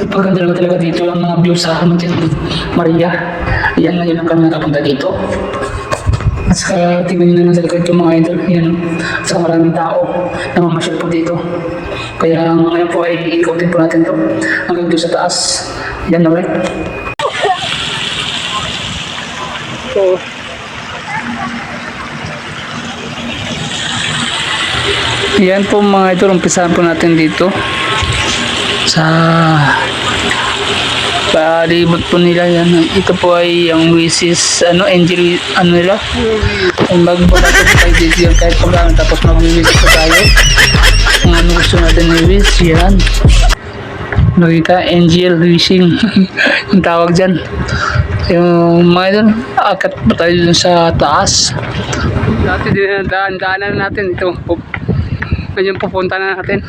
Paganda naman talaga dito ang mga view sa Mountain Maria. Yan ngayon ang kami nakapunta dito. At saka tingnan nyo naman sa likod yung mga idol. Yan. At saka maraming tao na mamasyal po dito. Kaya ngayon po ay iikotin po natin to hanggang doon sa taas. Yan na ulit. So, yan po mga idol, umpisahan po natin dito sa palibot po nila. Yan, ito po ay ang wishes angel nila, magbabasa po tayo dito yan kahit pagkaan, tapos mag-wish po tayo kung ano gusto natin i-wish. Yan, nakita, angel wishing yung tawag dyan. Yung mga idol, akat pa tayo dun sa taas. Dati daanan natin ito, ngayon pupunta na natin.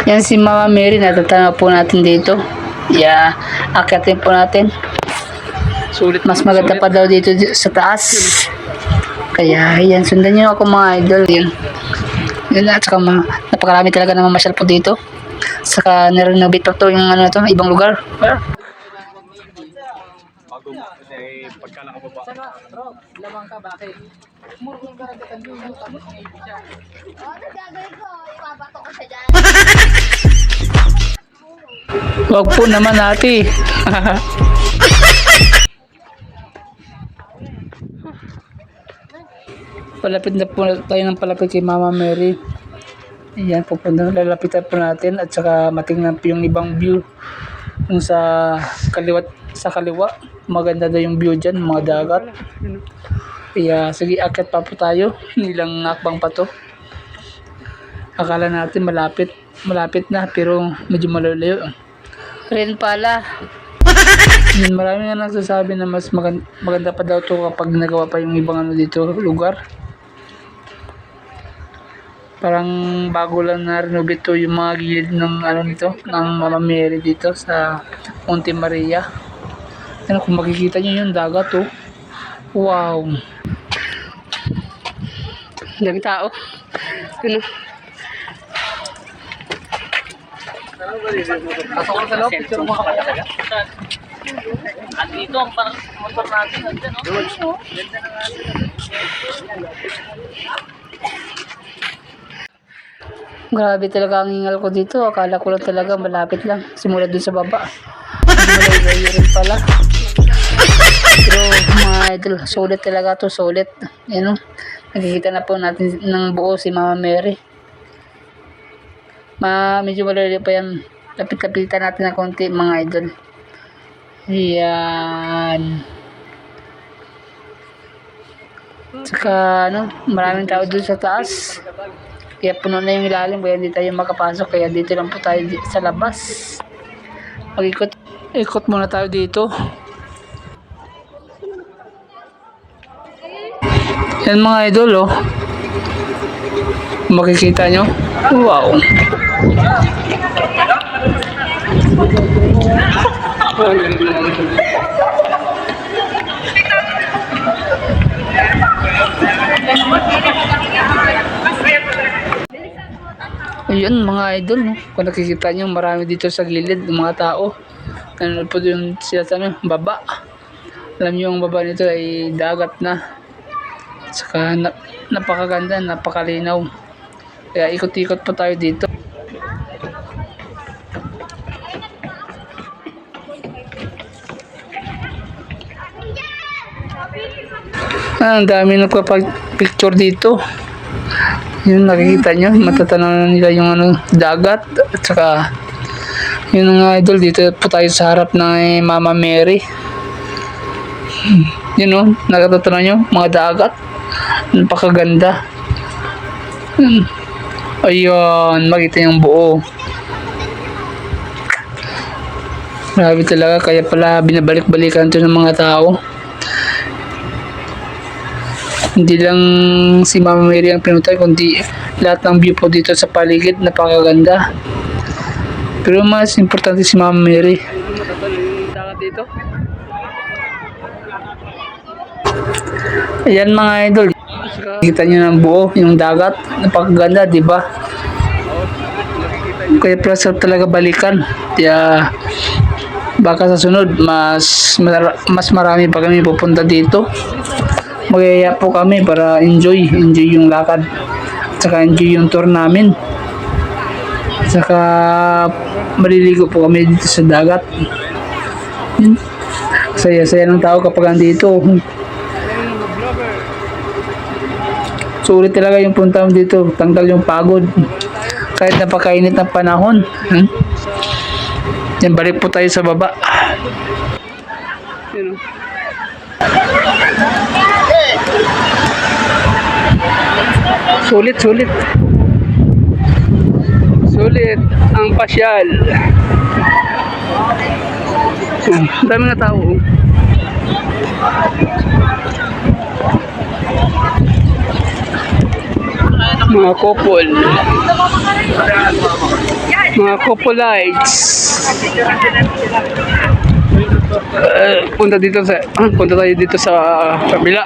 Yan si Mama Mary, natatanaw po natin dito. Yeah, akitin po natin. Sulit, mas maganda pa daw dito sa taas. Kaya yan, sundan nyo ako mga idol. Yun at saka napakarami talaga na mamasyal po dito. Saka nirenovate pa to yung to, ibang lugar. Pagka nakababa. Lamang ka, bakit? Murong karagatan yung tapos ng ibig siya. Ano gagawin ko? Ipabato ko siya dyan. Wag po naman ate. Palapit na po tayo ng palapit kay Mama Mary. Ayan, lalapitan po natin at saka matingnan po yung ibang view yung sa kaliwa. Maganda daw yung view dyan, mga dagat. Kaya sige, akit pa po tayo. Nilang akbang pa to. Akala natin malapit na, pero medyo malayo. Rin pala. Marami nga nagsasabi na mas maganda pa daw to kapag nagawa pa yung ibang dito lugar. Parang bago lang na-renovate to yung mga gilid ng nito, ng Mama Mary dito sa Monte Maria. Ano, kung makikita nyo yung dagat oh. Wow. Dami tao. Ano? Pasok ko sa loob, picture mo ka pala. At dito ang motor natin nandiyan, no? Ganda na natin. Grabe talaga ang hingal ko dito. Akala ko lang talaga malapit lang. Simula dun sa baba. Malayo rin pala. Pero mga idol, sulit talaga to, sulit. Yan o. Nakikita na po natin ng buo si Mama Mary. Medyo malayo pa yan. Lapit-lapitan natin na konti mga idol. Yan. Saka maraming tao dun sa taas. Kaya puno na yung ilalim, kaya hindi tayo makapasok. Kaya dito lang po tayo sa labas. Ikot muna tayo dito. Yan mga idol oh. Makikita nyo. Wow. Ayun mga idol no? Kung nakikita nyo, marami dito sa gilid ng mga tao. Nanonood po yung sila sa baba. Alam nyo yung baba nito ay dagat na. Saka napakaganda, napakalinaw. Kaya ikot-ikot po tayo dito. Ang dami nagpapag-picture dito. Yun, nakikita nyo, matatanaw nila yung dagat. At saka yun nga idol, dito po tayo sa harap ng Mama Mary. Yun o, nakatatanan nyo, mga dagat. Napakaganda. Ayun, makita yung buo. Grabe talaga, kaya pala binabalik-balikan ito ng mga tao. Hindi lang si Mama Mary ang pinutay, kundi lahat ng view po dito sa paligid, napakaganda. Pero mas importante si Mama Mary. Dito. Ayan mga idol, kita nyo ng buo yung dagat, napakaganda, di ba? Kaya plus talaga balikan. Kaya baka sa sunod mas marami pa kami pupunta dito. Magyaya po kami para enjoy yung lakad. Saka enjoy yung tour namin. Saka maliligo po kami dito sa dagat. Yun. Saya-saya ng tao kapag andito. Sulit talaga yung punta mo dito. Tanggal yung pagod. Kahit napakainit ng panahon. Yan, balik po tayo sa baba. Yun, oh. Sulit. Sulit ang pasyal. Dami nga tao. Mga couple. Mga couple-lights. Punta tayo dito sa kabila.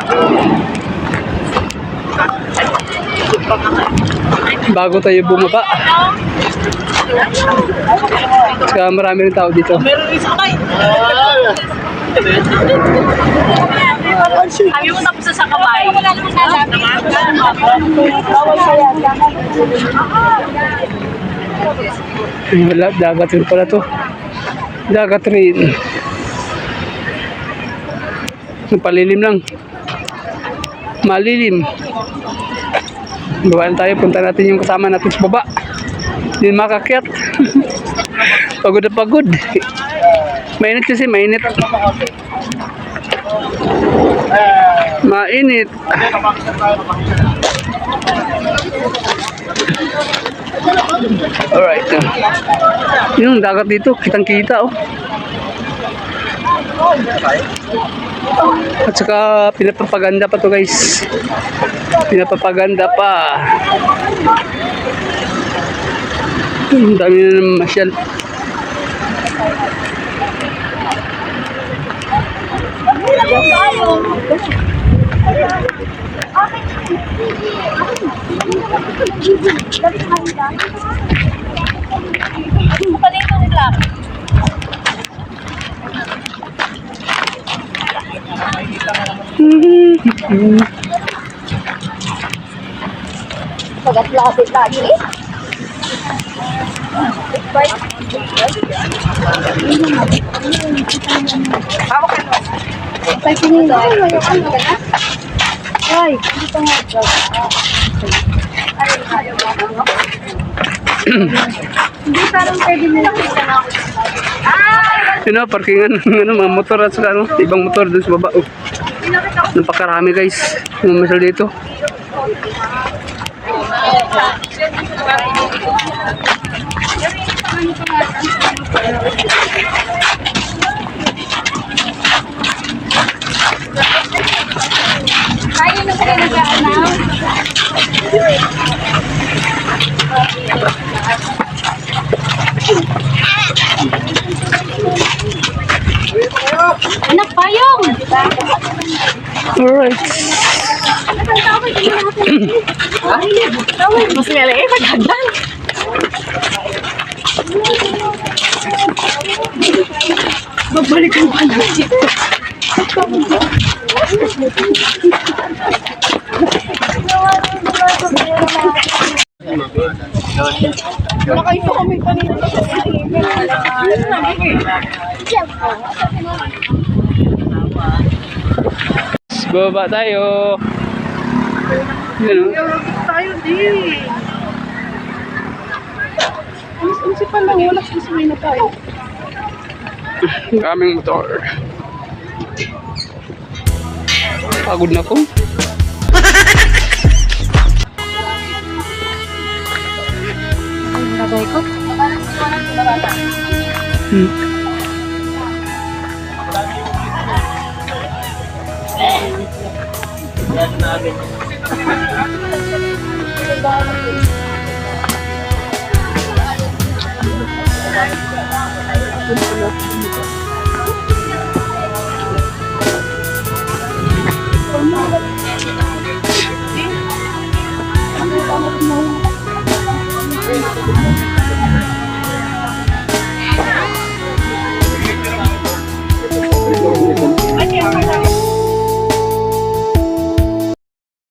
Bago tayo bumaba. Saka marami rin tao dito. Ayaw mo tapos sa kabay. Wala, dagat rin pala to. Dagat rin. Palilim lang. Malilim. Babaan tayo, punta natin yung kasama natin sa baba. Hindi makakyat. Pagod na pagod. Mainit kasi, mainit. Mainit. Alright. Yung dagat dito, kitang-kita oh. At saka pinapapaganda pa to guys. Pinapapaganda pa. Ang dami na naman masyal. Palito nila. Pag-atlapit lagi eh. Ay, pinili. Ay, dito nga. Hindi parang pwede nila kita na ako. Yun know, parkingan ano, mga motor at saka ano, ibang motor dun sa baba. Oh. Napakarami guys. Mamasal dito. Kaya na sila nag-aanaw. Anak, payong! Alright. Mas nila eh, magagdan. Magbalik mo ka na. Nakaiso kami kanina sa Baba tayo. Yun oh. Tayo din. Ang pa lang, wala kasi may na tayo. Kaming motor. Pagod na ko. Bagay ko.